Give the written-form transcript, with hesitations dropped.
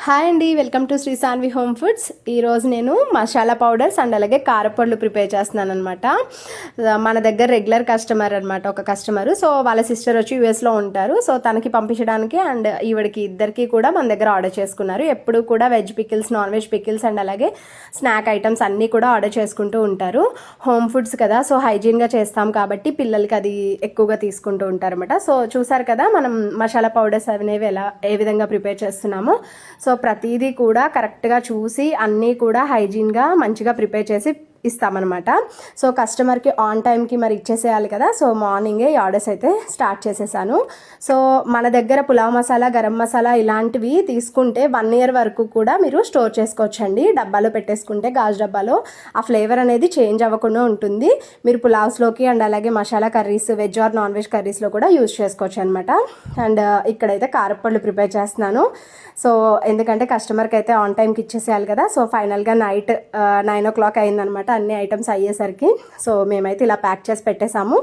Hi అండి, welcome to Shri Sanvi home foods. ఈరోజు నేను మసాలా పౌడర్స్ అండ్ అలాగే కారపొడులు ప్రిపేర్ చేస్తున్నాను అనమాట. మన దగ్గర రెగ్యులర్ కస్టమర్ అనమాట, ఒక కస్టమరు. సో వాళ్ళ సిస్టర్ వచ్చి యూఎస్లో ఉంటారు. సో తనకి పంపించడానికి అండ్ ఈవిడికి ఇద్దరికి కూడా మన దగ్గర ఆర్డర్ చేసుకున్నారు. ఎప్పుడు కూడా veg pickles, non veg pickles and అలాగే స్నాక్ ఐటమ్స్ అన్నీ కూడా ఆర్డర్ చేసుకుంటూ ఉంటారు. హోమ్ ఫుడ్స్ కదా, సో హైజీన్గా చేస్తాం కాబట్టి పిల్లలకి అది ఎక్కువగా తీసుకుంటూ ఉంటారు అనమాట. సో చూసారు కదా మనం మసాలా పౌడర్స్ అనేవి ఏ విధంగా ప్రిపేర్ చేస్తున్నామో. సో ప్రతిదీ కూడా కరెక్ట్గా చూసి అన్నీ కూడా హైజీన్గా మంచిగా ప్రిపేర్ చేసి ఇస్తామన్నమాట. సో కస్టమర్కి ఆన్ టైంకి మరి ఇచ్చేసేయాలి కదా. సో మార్నింగే ఈ ఆర్డర్స్ అయితే స్టార్ట్ చేసేసాను. సో మన దగ్గర పులావ్ మసాలా, గరం మసాలా ఇలాంటివి తీసుకుంటే 1 year వరకు కూడా మీరు స్టోర్ చేసుకోవచ్చండి. డబ్బాలో పెట్టేసుకుంటే, గాజు డబ్బాలో, ఆ ఫ్లేవర్ అనేది చేంజ్ అవ్వకుండా ఉంటుంది. మీరు పులావ్స్లోకి అండ్ అలాగే masala curries, veg or non veg కర్రీస్లో కూడా యూజ్ చేసుకోవచ్చు అనమాట. అండ్ ఇక్కడైతే కారపొడులు ప్రిపేర్ చేస్తున్నాను. సో ఎందుకంటే కస్టమర్కి అయితే ఆన్ టైంకి ఇచ్చేసేయాలి కదా. సో ఫైనల్గా నైట్ 9 o'clock అయిందనమాట అన్ని ఐటమ్స్ అయ్యేసరికి. సో మేమైతే ఇలా ప్యాక్ చేసి పెట్టేసాము.